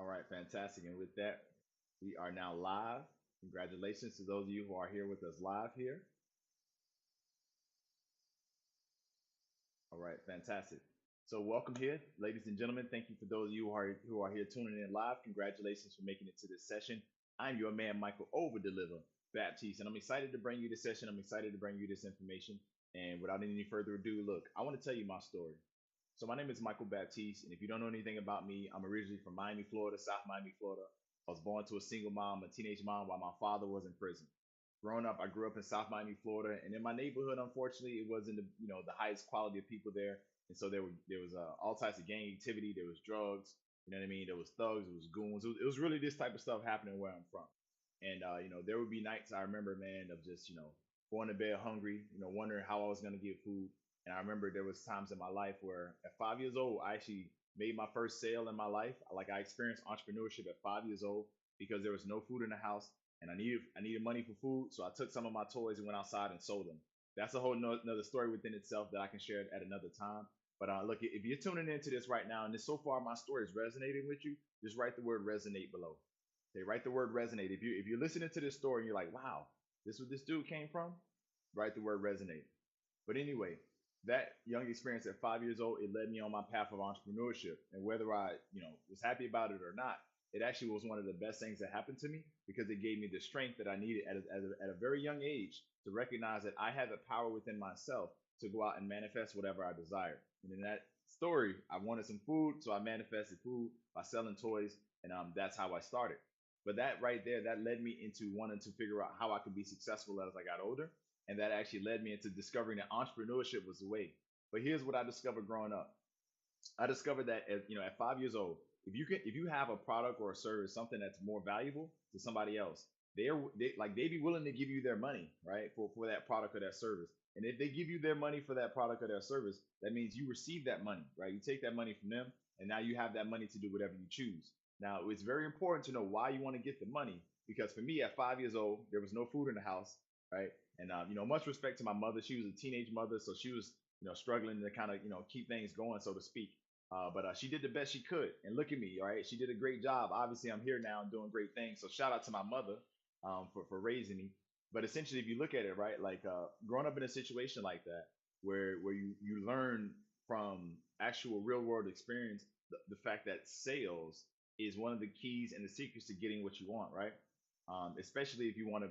All right, fantastic. And with that, we are now live. Congratulations to those of you who are here with us live here. All right, fantastic. So welcome here, ladies and gentlemen. Thank you for those of you who are here tuning in live. Congratulations for making it to this session. I'm your man, Michael Overdeliver Baptiste, and I'm excited to bring you this session. I'm excited to bring you this information. And without any further ado, look, I want to tell you my story. So my name is Michael Baptiste, and if you don't know anything about me, I'm originally from Miami, Florida, South Miami, Florida. I was born to a single mom, a teenage mom, while my father was in prison. Growing up, I grew up in South Miami, Florida, and in my neighborhood, unfortunately, it wasn't the highest quality of people there, and so there was all types of gang activity. There was drugs, you know what I mean. There was thugs, there was goons. It was really this type of stuff happening where I'm from, and there would be nights I remember, man, of just going to bed hungry, wondering how I was gonna get food. And I remember there was times in my life where at 5 years old, I actually made my first sale in my life. Like I experienced entrepreneurship at 5 years old because there was no food in the house and I needed money for food, so I took some of my toys and went outside and sold them. That's a whole another story within itself that I can share at another time. But look, if you're tuning into this right now and this so far my story is resonating with you, just write the word resonate below. Okay, write the word resonate. If you're listening to this story and you're like, wow, this is where this dude came from, write the word resonate. But anyway, that young experience at 5 years old, it led me on my path of entrepreneurship. And whether I, was happy about it or not, it actually was one of the best things that happened to me because it gave me the strength that I needed at a very young age to recognize that I had the power within myself to go out and manifest whatever I desired. And in that story, I wanted some food, so I manifested food by selling toys, and that's how I started. But that right there, that led me into wanting to figure out how I could be successful as I got older, and that actually led me into discovering that entrepreneurship was the way. But here's what I discovered growing up. I discovered that at 5 years old, if you have a product or a service, something that's more valuable to somebody else, they'd be willing to give you their money, right, for that product or that service. And if they give you their money for that product or their service, that means you receive that money, right? You take that money from them, and now you have that money to do whatever you choose. Now, it's very important to know why you want to get the money because for me, at 5 years old, there was no food in the house, right? And much respect to my mother. She was a teenage mother, so she was struggling to kind of keep things going, so to speak. But she did the best she could, and look at me, all right? She did a great job. Obviously, I'm here now and doing great things. So shout out to my mother for raising me. But essentially, if you look at it, right, like growing up in a situation like that, where you learn from actual real world experience, the fact that sales is one of the keys and the secrets to getting what you want, right? Especially if you want to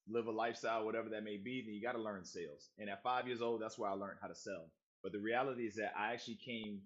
live a lifestyle, whatever that may be, then you got to learn sales. And at 5 years old, that's where I learned how to sell. But the reality is that I actually came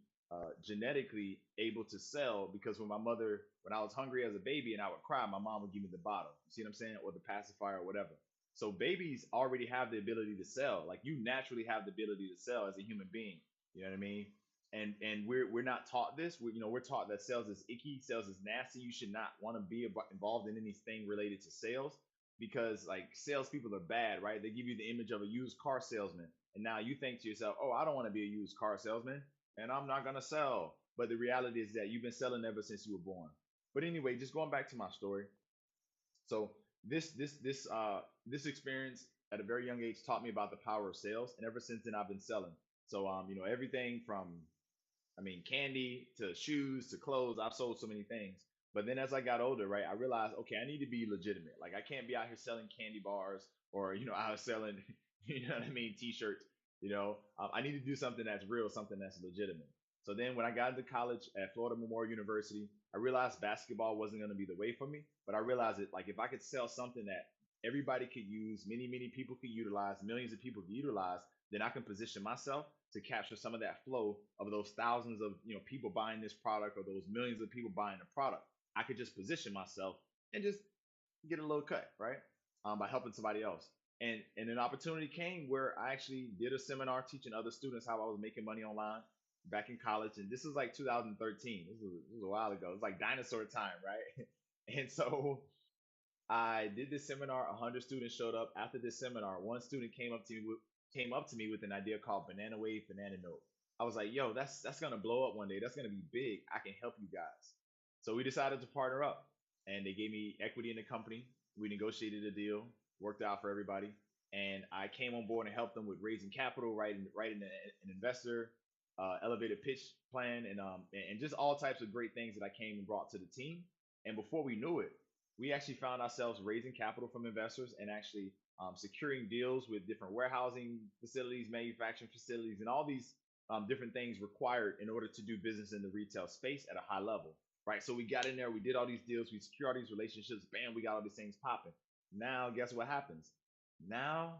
genetically able to sell because when I was hungry as a baby and I would cry, my mom would give me the bottle. You see what I'm saying? Or the pacifier or whatever. So babies already have the ability to sell. Like you naturally have the ability to sell as a human being. You know what I mean? And we're not taught this. We're taught that sales is icky, sales is nasty. You should not want to be involved in anything related to sales because like salespeople are bad, right? They give you the image of a used car salesman, and now you think to yourself, "Oh, I don't want to be a used car salesman, and I'm not gonna sell." But the reality is that you've been selling ever since you were born. But anyway, just going back to my story. So this experience at a very young age taught me about the power of sales, and ever since then I've been selling. So everything from candy to shoes to clothes. I've sold so many things. But then as I got older, right, I realized, okay, I need to be legitimate. Like I can't be out here selling candy bars or out here selling, t-shirts. I need to do something that's real, something that's legitimate. So then when I got into college at Florida Memorial University, I realized basketball wasn't going to be the way for me. But I realized that like if I could sell something that everybody could use, many people could utilize, millions of people could utilize, then I can position myself to capture some of that flow of those thousands of people buying this product or those millions of people buying the product. I could just position myself and just get a little cut, right? By helping somebody else. And an opportunity came where I actually did a seminar teaching other students how I was making money online back in college. And this was like 2013. This was a while ago. It's like dinosaur time, right? And so I did this seminar. 100 students showed up. After this seminar, one student came up to me with an idea called Banana Wave Banana Note. I was like, "Yo, that's gonna blow up one day. That's gonna be big. I can help you guys." So we decided to partner up, and they gave me equity in the company. We negotiated a deal, worked out for everybody, and I came on board and helped them with raising capital, right, and an investor. elevated pitch plan, and just all types of great things that I came and brought to the team. And before we knew it, we actually found ourselves raising capital from investors and actually securing deals with different warehousing facilities, manufacturing facilities, and all these different things required in order to do business in the retail space at a high level, right? So we got in there, we did all these deals, we secured all these relationships, bam, we got all these things popping. Now, guess what happens? Now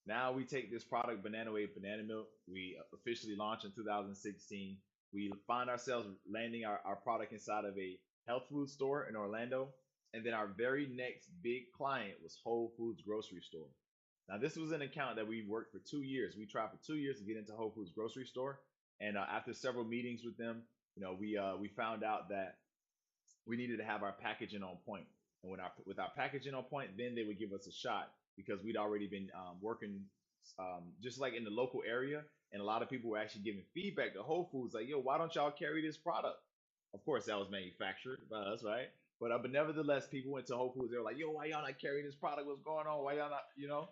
now we take this product, Banana Wave Banana Milk. We officially launched in 2016. We find ourselves landing our product inside of a health food store in Orlando. And then our very next big client was Whole Foods grocery store. Now, this was an account that we worked for 2 years. We tried for 2 years to get into Whole Foods grocery store. And after several meetings with them, we found out that we needed to have our packaging on point. And with our packaging on point, then they would give us a shot because we'd already been working just like in the local area, and a lot of people were actually giving feedback to Whole Foods like, "Yo, why don't y'all carry this product?" Of course, that was manufactured by us, right? But nevertheless, people went to Whole Foods. They were like, "Yo, why y'all not carrying this product? What's going on? Why y'all not?"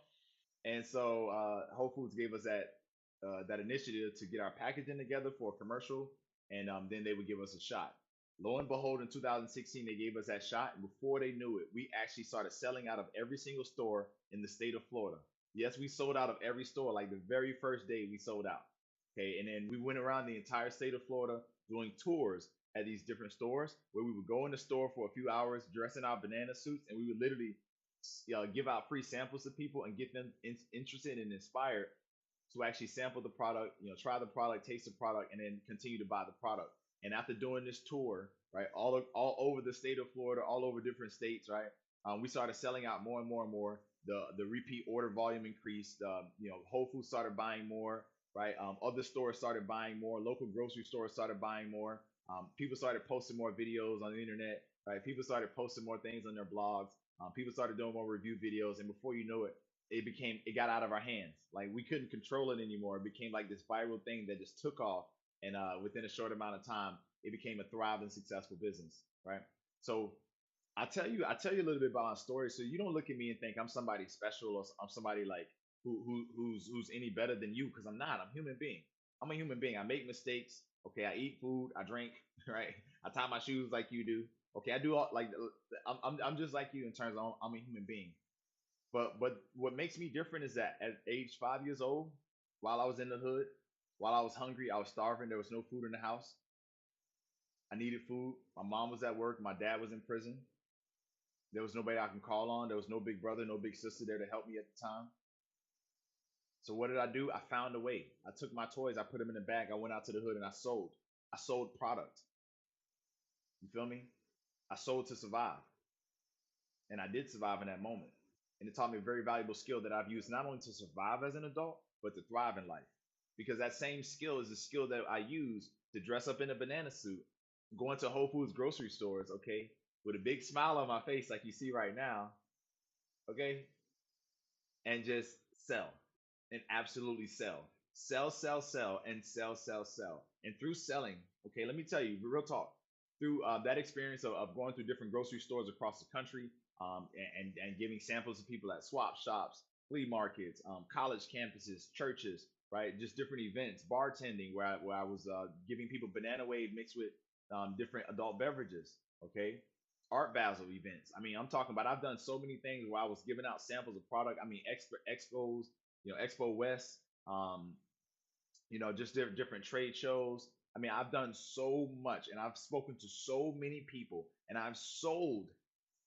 And so Whole Foods gave us that initiative to get our packaging together for a commercial, and then they would give us a shot. Lo and behold, in 2016, they gave us that shot, and before they knew it, we actually started selling out of every single store in the state of Florida. Yes, we sold out of every store. Like the very first day, we sold out. Okay, and then we went around the entire state of Florida doing tours at these different stores where we would go in the store for a few hours, dress in our banana suits, and we would literally give out free samples to people and get them interested and inspired to actually sample the product, try the product, taste the product, and then continue to buy the product. And after doing this tour, right, all over the state of Florida, all over different states, right, we started selling out more and more and more. The repeat order volume increased. Whole Foods started buying more, right? Other stores started buying more. Local grocery stores started buying more. People started posting more videos on the internet, right? People started posting more things on their blogs. People started doing more review videos, and before you know it, it got out of our hands. Like we couldn't control it anymore. It became like this viral thing that just took off, and within a short amount of time, it became a thriving, successful business, right? So I tell you a little bit about my story, so you don't look at me and think I'm somebody special or I'm somebody like who's any better than you, because I'm not. I'm a human being. I'm a human being. I make mistakes. Okay, I eat food. I drink. Right. I tie my shoes like you do. Okay, I do all like I'm just like you in terms of I'm a human being. But what makes me different is that at age 5 years old, while I was in the hood, while I was hungry, I was starving. There was no food in the house. I needed food. My mom was at work. My dad was in prison. There was nobody I can call on. There was no big brother, no big sister there to help me at the time. So what did I do? I found a way. I took my toys, I put them in a bag. I went out to the hood and I sold. I sold product. You feel me? I sold to survive, and I did survive in that moment. And it taught me a very valuable skill that I've used not only to survive as an adult, but to thrive in life. Because that same skill is the skill that I use to dress up in a banana suit, go into Whole Foods grocery stores, okay, with a big smile on my face, like you see right now, okay, and just sell and absolutely sell. Sell, sell, sell, and sell, sell, sell. And through selling, okay, let me tell you, real talk, through that experience of going through different grocery stores across the country, and giving samples to people at swap shops, flea markets, college campuses, churches, right? Just different events, bartending, where I was giving people banana wave mixed with different adult beverages, okay? Art Basel events. I mean, I'm talking about I've done so many things where I was giving out samples of product. I mean, expos, Expo West, um, just different trade shows. I mean, I've done so much, and I've spoken to so many people, and I've sold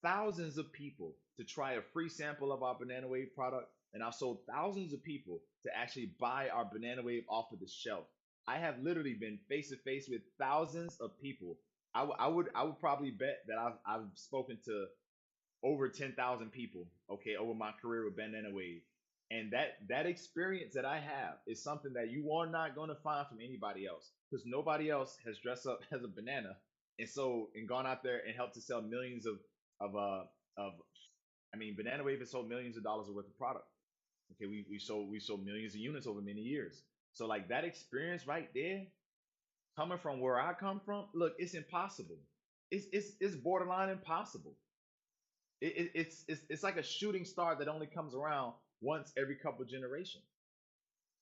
thousands of people to try a free sample of our Banana Wave product, and I've sold thousands of people to actually buy our Banana Wave off of the shelf. I have literally been face to face with thousands of people. I would probably bet that I've spoken to over 10,000 people, okay, over my career with Banana Wave. And that experience that I have is something that you are not going to find from anybody else, because nobody else has dressed up as a banana and gone out there and helped to sell millions of I mean, Banana Wave has sold millions of dollars worth of product. Okay, we sold millions of units over many years. So like that experience right there, coming from where I come from, look, it's impossible. It's borderline impossible. It's like a shooting star that only comes around once every couple generations.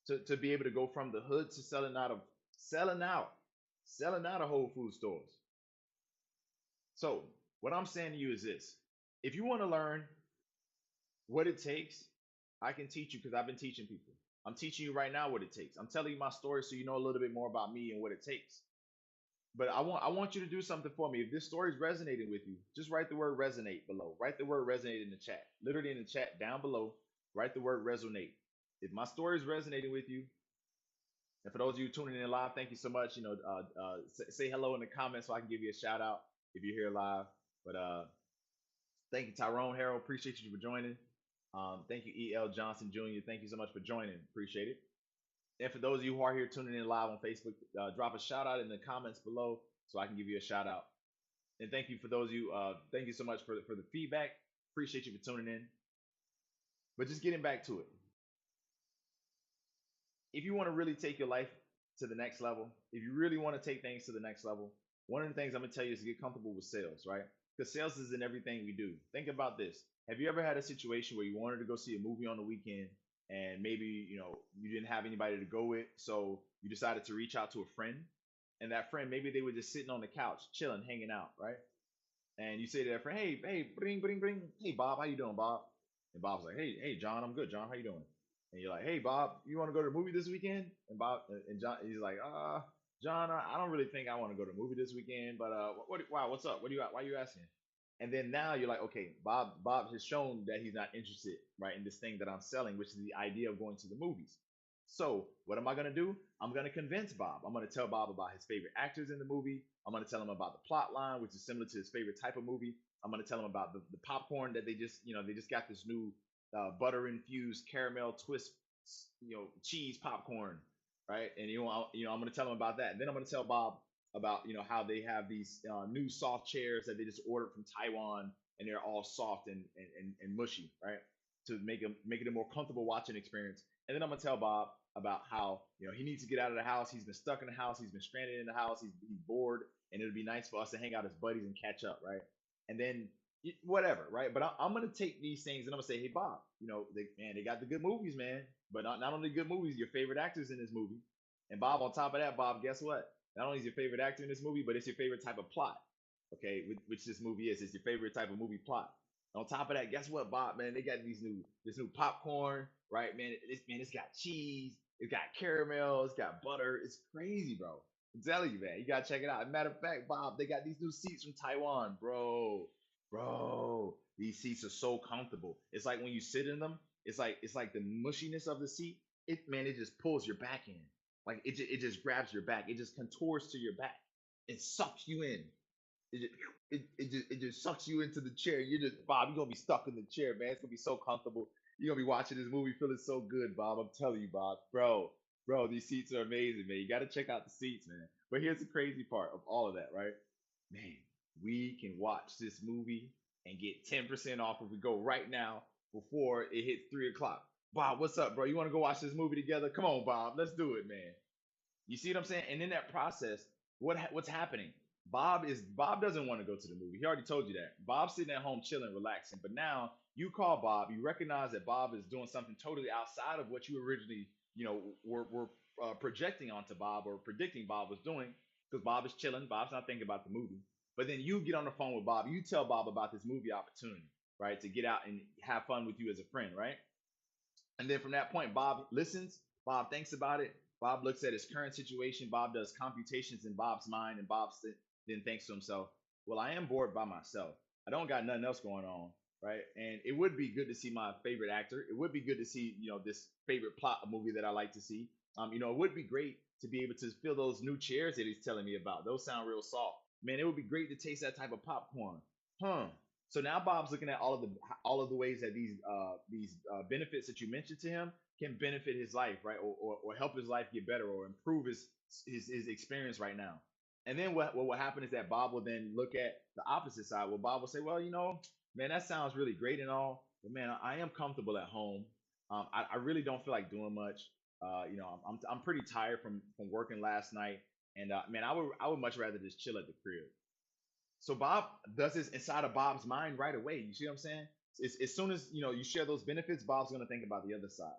to be able to go from the hood to selling out, selling out of Whole Food stores. So what I'm saying to you is this: if you want to learn what it takes, I can teach you because I've been teaching people. I'm teaching you right now what it takes. I'm telling you my story so you know a little bit more about me and what it takes. But I want you to do something for me. If this story is resonating with you, just write the word resonate below. Write the word resonate in the chat. Literally in the chat down below, write the word resonate. If my story is resonating with you, and for those of you tuning in live, thank you so much. Say hello in the comments so I can give you a shout out if you're here live. But thank you, Tyrone Harold. Appreciate you for joining. Thank you, E.L. Johnson Jr. Thank you so much for joining. Appreciate it. And for those of you who are here tuning in live on Facebook, drop a shout out in the comments below so I can give you a shout out. And thank you for those of you. Thank you so much for the feedback. Appreciate you for tuning in. But just getting back to it, if you want to really take your life to the next level, if you really want to take things to the next level, one of the things I'm gonna tell you is to get comfortable with sales, right? Because sales is in everything we do. Think about this. Have you ever had a situation where you wanted to go see a movie on the weekend and maybe you didn't have anybody to go with, so you decided to reach out to a friend, and that friend maybe they were just sitting on the couch, chilling, hanging out, right? And you say to that friend, hey, bring, bring, bring. Hey, Bob, how you doing, Bob? And Bob's like, hey, John, I'm good, John. How you doing? And you're like, hey, Bob, you want to go to the movie this weekend? And Bob and John, he's like, John, I don't really think I want to go to the movie this weekend, but wow, what's up? What do you, why are you asking? And then now you're like, okay, Bob has shown that he's not interested, right, in this thing that I'm selling, which is the idea of going to the movies. So what am I gonna do? I'm gonna convince Bob. I'm gonna tell Bob about his favorite actors in the movie. I'm gonna tell him about the plot line, which is similar to his favorite type of movie. I'm gonna tell him about the popcorn that they just got this new butter infused caramel twist, cheese popcorn, right? And I'm gonna tell him about that. And then I'm gonna tell Bob about how they have these new soft chairs that they just ordered from Taiwan, and they're all soft and mushy, right? To make it a more comfortable watching experience. And then I'm gonna tell Bob about how he needs to get out of the house. He's been stuck in the house. He's been stranded in the house. He's bored, and it'd be nice for us to hang out as buddies and catch up, right? And then whatever, right? But I'm gonna take these things and I'm gonna say, hey Bob, they got the good movies, man. But not only good movies, your favorite actors in this movie. And Bob, on top of that, Bob, guess what? Not only is your favorite actor in this movie, but it's your favorite type of plot. Okay, which this movie is. It's your favorite type of movie plot. On top of that, guess what, Bob? Man, they got this new popcorn, right? It's got cheese, it's got caramel, it's got butter. It's crazy, bro. I'm telling you, man, you gotta check it out. Matter of fact, Bob, they got these new seats from Taiwan, bro. These seats are so comfortable. It's like when you sit in them, it's like the mushiness of the seat. It just pulls your back in. Like it just grabs your back. It just contours to your back. It sucks you in. It just sucks you into the chair. You're just Bob. You're gonna be stuck in the chair, man. It's gonna be so comfortable. You're gonna be watching this movie feeling so good, Bob. I'm telling you, Bob, bro. These seats are amazing, man. You got to check out the seats, man. But here's the crazy part of all of that, right? Man, we can watch this movie and get 10% off if we go right now before it hits 3 o'clock. Bob, what's up, bro? You want to go watch this movie together? Come on, Bob. Let's do it, man. You see what I'm saying? And in that process, what's happening? Bob doesn't want to go to the movie. He already told you that. Bob's sitting at home chilling, relaxing. But now you call Bob. You recognize that Bob is doing something totally outside of what you originally, were projecting onto Bob or predicting Bob was doing. Because Bob is chilling. Bob's not thinking about the movie. But then you get on the phone with Bob. You tell Bob about this movie opportunity, right? To get out and have fun with you as a friend, right? And then from that point, Bob listens. Bob thinks about it. Bob looks at his current situation. Bob does computations in Bob's mind, and then thinks to himself, "Well, I am bored by myself. I don't got nothing else going on, right? And it would be good to see my favorite actor. It would be good to see, this favorite plot of movie that I like to see. It would be great to be able to feel those new chairs that he's telling me about. Those sound real soft. Man, it would be great to taste that type of popcorn, huh? So now Bob's looking at all of the ways that these benefits that you mentioned to him can benefit his life, right, or help his life get better or improve his experience right now. And then what will happen is that Bob will then look at the opposite side. Well, Bob will say, well, man, that sounds really great and all, but man, I am comfortable at home. I really don't feel like doing much. I'm pretty tired from working last night, and man, I would much rather just chill at the crib. So Bob does this inside of Bob's mind right away. You see what I'm saying? As soon as you share those benefits, Bob's gonna think about the other side.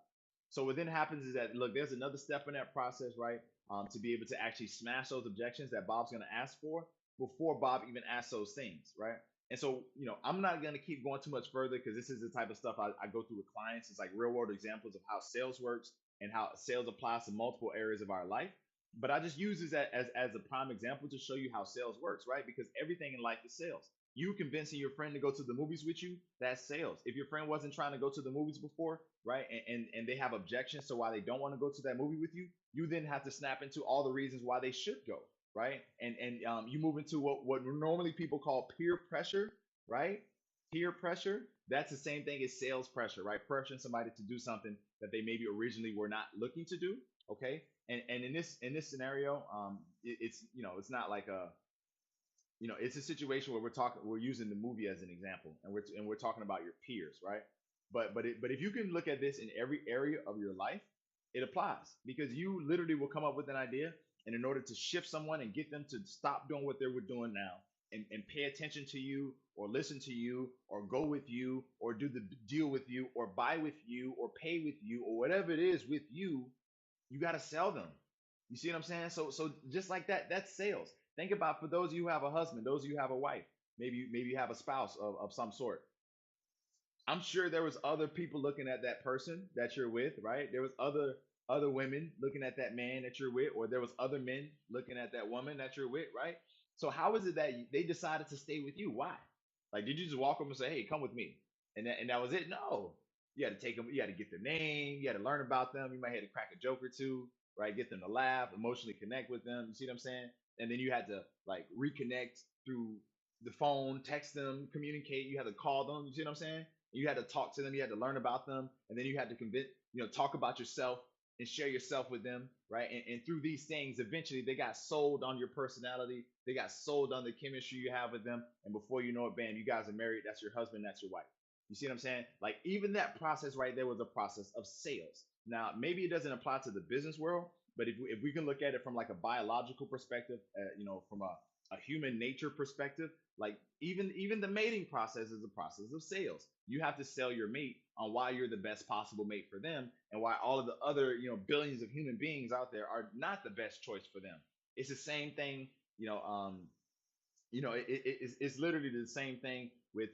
So what then happens is that, look, there's another step in that process, right? To be able to actually smash those objections that Bob's going to ask for before Bob even asks those things, right? And so, I'm not going to keep going too much further because this is the type of stuff I go through with clients. It's like real world examples of how sales works and how sales applies to multiple areas of our life. But I just use this as a prime example to show you how sales works, right? Because everything in life is sales. You convincing your friend to go to the movies with you, that's sales. If your friend wasn't trying to go to the movies before, right, and they have objections to why they don't want to go to that movie with you, you then have to snap into all the reasons why they should go, right? And you move into what normally people call peer pressure, right? Peer pressure. That's the same thing as sales pressure, right? Pressuring somebody to do something that they maybe originally were not looking to do. Okay, and in this scenario, it's not like it's a situation where we're using the movie as an example, and we're talking about your peers, right? But if you can look at this in every area of your life, it applies because you literally will come up with an idea, and in order to shift someone and get them to stop doing what they were doing now and pay attention to you or listen to you or go with you or do the deal with you or buy with you or pay with you or whatever it is with you, you got to sell them. You see what I'm saying? So just like that, that's sales. Think about, for those of you who have a husband, those of you who have a wife, maybe you have a spouse of some sort. I'm sure there was other people looking at that person that you're with, right? There was other women looking at that man that you're with, or there was other men looking at that woman that you're with, right? So how is it that they decided to stay with you? Why? Like, did you just walk up and say, "Hey, come with me," and that was it? No, you had to take them. You had to get their name. You had to learn about them. You might have to crack a joke or two, right? Get them to laugh, emotionally connect with them. You see what I'm saying? And then you had to like reconnect through the phone, text them, communicate. You had to call them. You see what I'm saying? You had to talk to them. You had to learn about them, and then you had to convince, talk about yourself and share yourself with them, right? And through these things, eventually they got sold on your personality. They got sold on the chemistry you have with them, and before you know it, bam, you guys are married. That's your husband. That's your wife. You see what I'm saying? Like, even that process right there was a process of sales. Now, maybe it doesn't apply to the business world, but if we can look at it from like a biological perspective, from a human nature perspective, like even the mating process is a process of sales. You have to sell your mate on why you're the best possible mate for them, and why all of the other billions of human beings out there are not the best choice for them. It's the same thing. It's literally the same thing with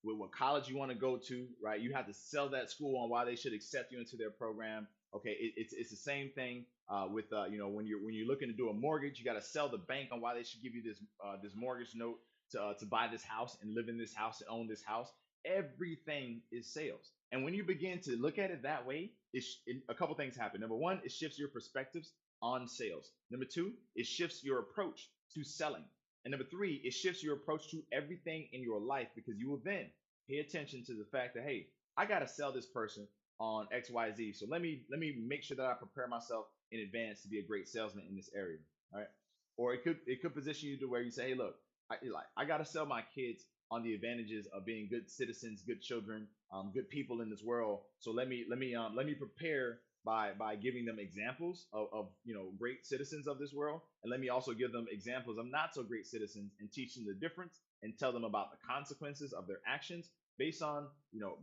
what college you want to go to, right? You have to sell that school on why they should accept you into their program. Okay, it's the same thing with when you're looking to do a mortgage, you got to sell the bank on why they should give you this mortgage note to buy this house and live in this house and own this house. Everything is sales, and when you begin to look at it that way, a couple things happen. Number one, it shifts your perspectives on sales. Number two, it shifts your approach to selling. And number three, it shifts your approach to everything in your life because you will then pay attention to the fact that, hey, I got to sell this person on XYZ. So let me make sure that I prepare myself in advance to be a great salesman in this area. All right. Or it could position you to where you say, hey, look, I got to sell my kids on the advantages of being good citizens, good children, good people in this world. So let me prepare by giving them examples of great citizens of this world, and let me also give them examples of not so great citizens and teach them the difference and tell them about the consequences of their actions based on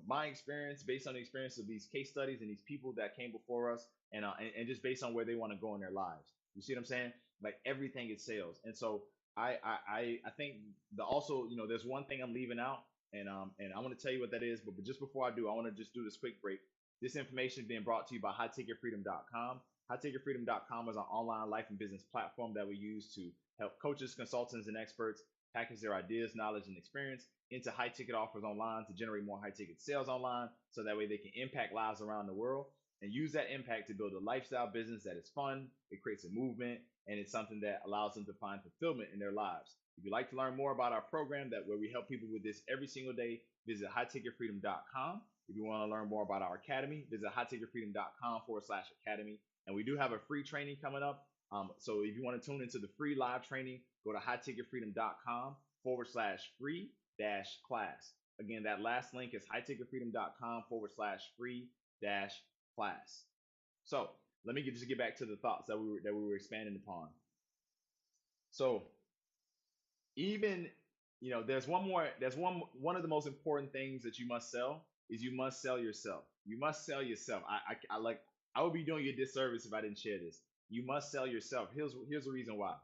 my experience, based on the experience of these case studies and these people that came before us, and just based on where they want to go in their lives. You see what I'm saying? Like, everything is sales. And so I think the also, there's one thing I'm leaving out, and I want to tell you what that is. But just before I do, I want to just do this quick break. This information is being brought to you by highticketfreedom.com. Highticketfreedom.com is an online life and business platform that we use to help coaches, consultants, and experts package their ideas, knowledge, and experience into high ticket offers online to generate more high ticket sales online, so that way they can impact lives around the world and use that impact to build a lifestyle business that is fun, it creates a movement, and it's something that allows them to find fulfillment in their lives. If you'd like to learn more about our program, that where we help people with this every single day, visit highticketfreedom.com. If you want to learn more about our academy, visit highticketfreedom.com/academy. And we do have a free training coming up. So if you want to tune into the free live training, go to highticketfreedom.com/free dash class. Again, that last link is highticketfreedom.com/free dash class. So let me just get back to the thoughts that we were expanding upon. So even there's one of the most important things that you must sell, is you must sell yourself. You must sell yourself. I like I would be doing you a disservice if I didn't share this. You must sell yourself. Here's the reason why.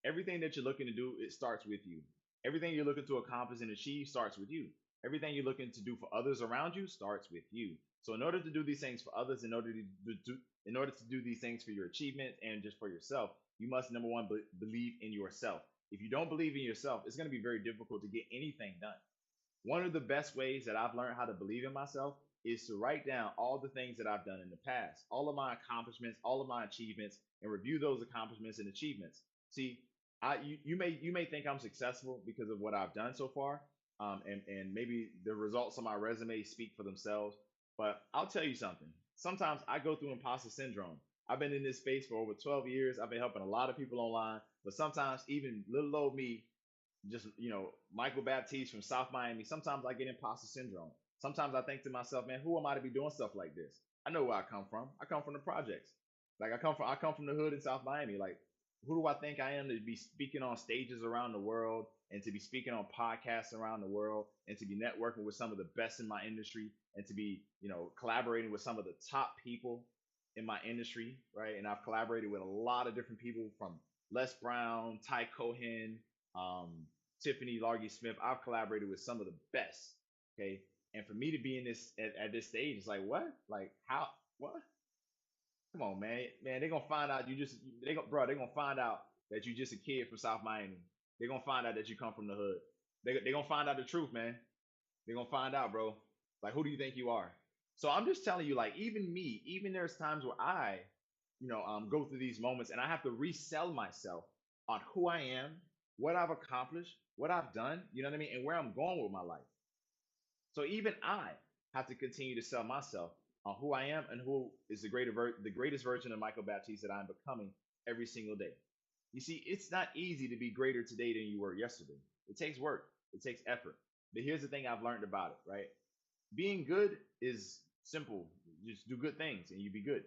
Everything that you're looking to do, it starts with you. Everything you're looking to accomplish and achieve starts with you. Everything you're looking to do for others around you starts with you. So in order to do these things for others, in order to do these things for your achievements and just for yourself, you must number one believe in yourself. If you don't believe in yourself, it's going to be very difficult to get anything done. One of the best ways that I've learned how to believe in myself is to write down all the things that I've done in the past, all of my accomplishments, all of my achievements, and review those accomplishments and achievements. See, you may think I'm successful because of what I've done so far, and maybe the results on my resume speak for themselves. But I'll tell you something. Sometimes I go through imposter syndrome. I've been in this space for over 12 years. I've been helping a lot of people online, but sometimes even little old me, just Michael Baptiste from South Miami. Sometimes I get imposter syndrome. Sometimes I think to myself, man, who am I to be doing stuff like this? I know where I come from. I come from the projects. Like I come from the hood in South Miami. Like who do I think I am to be speaking on stages around the world and to be speaking on podcasts around the world and to be networking with some of the best in my industry and to be, collaborating with some of the top people in my industry, right? And I've collaborated with a lot of different people from Les Brown, Ty Cohen, um, Tiffany Largy Smith. I've collaborated with some of the best. Okay. And for me to be in this at this stage, it's like, what? Like, how? What? Come on, man. Man, they're gonna find out they're gonna find out that you just a kid from South Miami. They're gonna find out that you come from the hood. They're gonna find out the truth, man. They're gonna find out, bro. Like, who do you think you are? So I'm just telling you, like, even me, even there's times where I, go through these moments and I have to resell myself on who I am, what I've accomplished, what I've done, you know what I mean, and where I'm going with my life. So even I have to continue to sell myself on who I am and who is the greatest version of Michael Baptiste that I'm becoming every single day. You see, it's not easy to be greater today than you were yesterday. It takes work. It takes effort. But here's the thing I've learned about it, right? Being good is simple. You just do good things and you be good.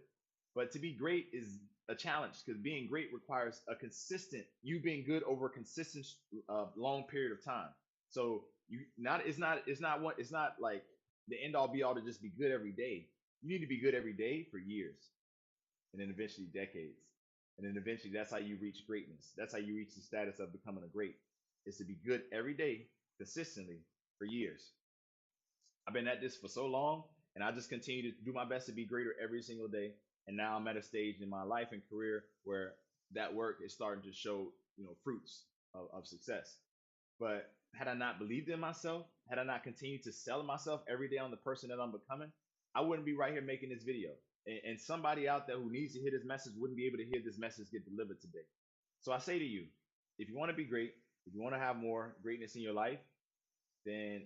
But to be great is a challenge because being great requires you being good over a consistent, long period of time. So it's not like the end all be all to just be good every day. You need to be good every day for years and then eventually decades. And then eventually that's how you reach greatness. That's how you reach the status of becoming a great. Is to be good every day, consistently for years. I've been at this for so long, and I just continue to do my best to be greater every single day. And now I'm at a stage in my life and career where that work is starting to show, fruits of success. But had I not believed in myself, had I not continued to sell myself every day on the person that I'm becoming, I wouldn't be right here making this video. And somebody out there who needs to hear this message wouldn't be able to hear this message get delivered today. So I say to you, if you want to be great, if you want to have more greatness in your life, then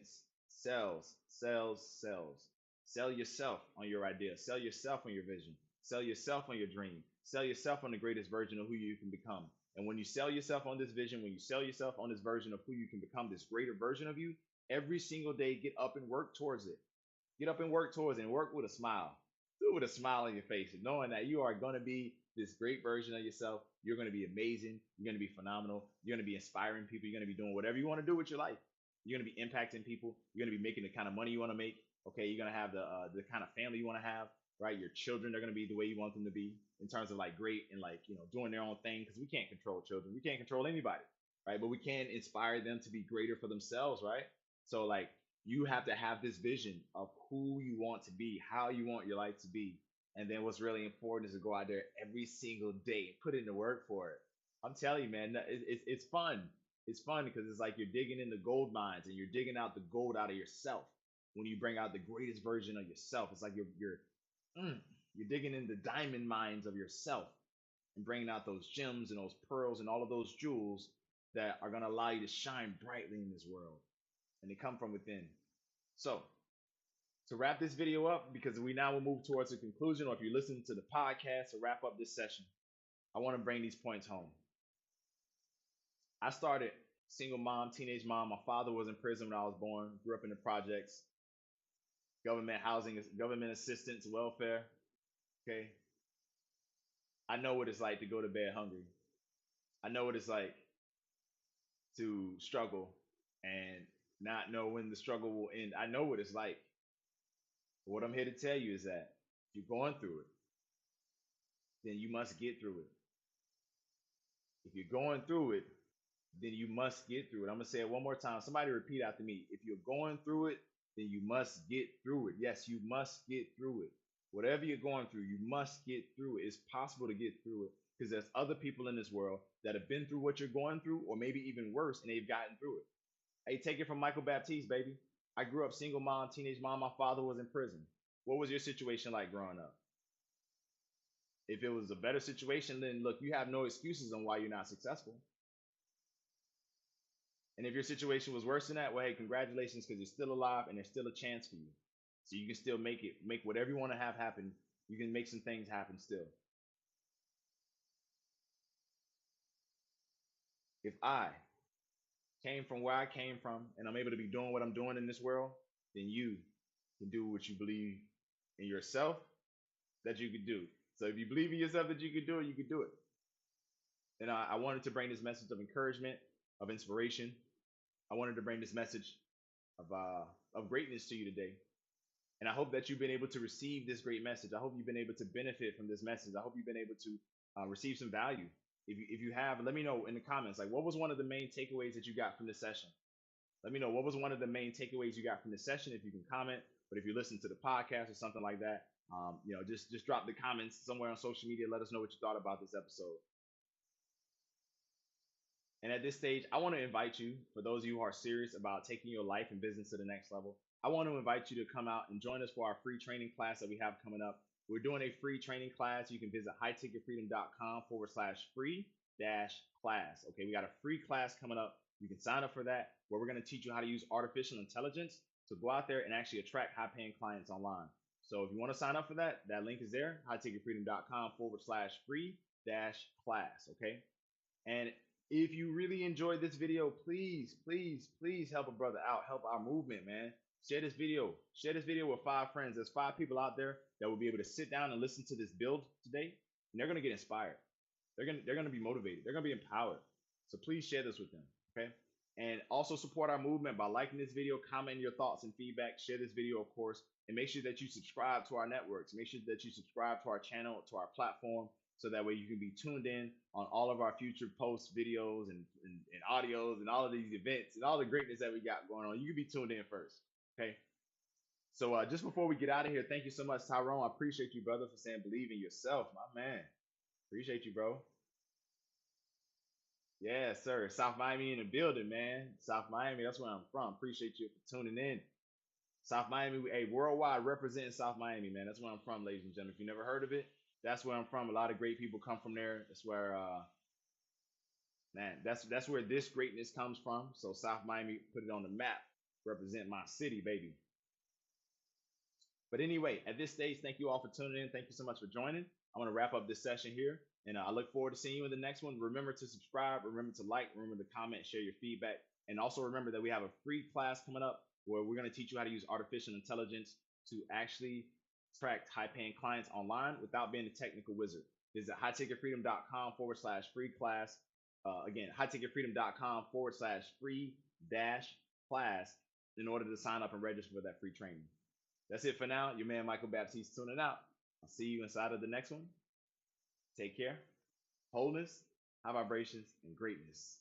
sells. Sell yourself on your idea. Sell yourself on your vision. Sell yourself on your dream. Sell yourself on the greatest version of who you can become. And when you sell yourself on this vision, when you sell yourself on this version of who you can become, this greater version of you, every single day, get up and work towards it. Get up and work towards it and work with a smile. Do it with a smile on your face, and knowing that you are going to be this great version of yourself. You're going to be amazing. You're going to be phenomenal. You're going to be inspiring people. You're going to be doing whatever you want to do with your life. You're going to be impacting people. You're going to be making the kind of money you want to make. Okay, you're going to have the kind of family you want to have. Right, your children are going to be the way you want them to be in terms of like great and like doing their own thing because we can't control children. We can't control anybody, right? But we can inspire them to be greater for themselves, right? So like you have to have this vision of who you want to be, how you want your life to be. And then what's really important is to go out there every single day and put in the work for it. I'm telling you, man, it's fun. It's fun because it's like you're digging in the gold mines and you're digging out the gold out of yourself when you bring out the greatest version of yourself. It's like you're digging in the diamond mines of yourself and bringing out those gems and those pearls and all of those jewels that are going to allow you to shine brightly in this world. And they come from within. So, to wrap this video up, because we now will move towards a conclusion, or if you're listening to the podcast to wrap up this session, I want to bring these points home. I started single mom, teenage mom. My father was in prison when I was born, grew up in the projects, government housing, government assistance, welfare. Okay. I know what it's like to go to bed hungry. I know what it's like to struggle and not know when the struggle will end. I know what it's like. But what I'm here to tell you is that if you're going through it, then you must get through it. If you're going through it, then you must get through it. I'm gonna say it one more time. Somebody repeat after me. If you're going through it, then you must get through it. Yes, you must get through it. Whatever you're going through, you must get through it. It's possible to get through it because there's other people in this world that have been through what you're going through, or maybe even worse, and they've gotten through it. Hey, take it from Michael Baptiste, baby. I grew up single mom, teenage mom. My father was in prison. What was your situation like growing up? If it was a better situation, then look, you have no excuses on why you're not successful. And if your situation was worse than that, well, hey, congratulations, because you're still alive and there's still a chance for you. So you can still make it, make whatever you want to have happen. You can make some things happen still. If I came from where I came from and I'm able to be doing what I'm doing in this world, then you can do what you believe in yourself that you could do. So if you believe in yourself that you could do it, you could do it. And I wanted to bring this message of encouragement, of inspiration. I wanted to bring this message of greatness to you today. And I hope that you've been able to receive this great message. I hope you've been able to benefit from this message. I hope you've been able to receive some value. If you have, let me know in the comments, like what was one of the main takeaways that you got from this session? Let me know what was one of the main takeaways you got from this session. If you can comment, but if you listen to the podcast or something like that, just drop the comments somewhere on social media. Let us know what you thought about this episode. And at this stage, I want to invite you, for those of you who are serious about taking your life and business to the next level, I want to invite you to come out and join us for our free training class that we have coming up. We're doing a free training class. You can visit highticketfreedom.com/free dash class. Okay, we got a free class coming up. You can sign up for that, where we're going to teach you how to use artificial intelligence to go out there and actually attract high paying clients online. So if you want to sign up for that, that link is there, highticketfreedom.com/free dash class. Okay. And if you really enjoyed this video, please, please, please help a brother out. Help our movement, man. Share this video. Share this video with 5 friends. There's 5 people out there that will be able to sit down and listen to this build today, and they're gonna get inspired. They're gonna be motivated. They're gonna be empowered. So please share this with them. Okay. And also support our movement by liking this video, commenting your thoughts and feedback. Share this video, of course, and make sure that you subscribe to our networks. Make sure that you subscribe to our channel, to our platform, so that way you can be tuned in on all of our future posts, videos, and audios, and all of these events and all the greatness that we got going on. You can be tuned in first. Okay. So just before we get out of here, thank you so much, Tyrone. I appreciate you, brother, for saying believe in yourself, my man. Appreciate you, bro. Yeah, sir. South Miami in the building, man. South Miami, that's where I'm from. Appreciate you for tuning in. South Miami, hey, worldwide representing South Miami, man. That's where I'm from, ladies and gentlemen. If you never heard of it, that's where I'm from. A lot of great people come from there. That's where, man, that's where this greatness comes from. So South Miami, put it on the map. Represent my city, baby. But anyway, at this stage, thank you all for tuning in. Thank you so much for joining. I'm going to wrap up this session here, and I look forward to seeing you in the next one. Remember to subscribe, remember to like, remember to comment, share your feedback, and also remember that we have a free class coming up where we're going to teach you how to use artificial intelligence to actually attract high-paying clients online without being a technical wizard. Visit highticketfreedom.com/free class. Again, highticketfreedom.com/free dash class in order to sign up and register for that free training. That's it for now. Your man Michael Baptiste tuning out. I'll see you inside of the next one. Take care. Wholeness, high vibrations, and greatness.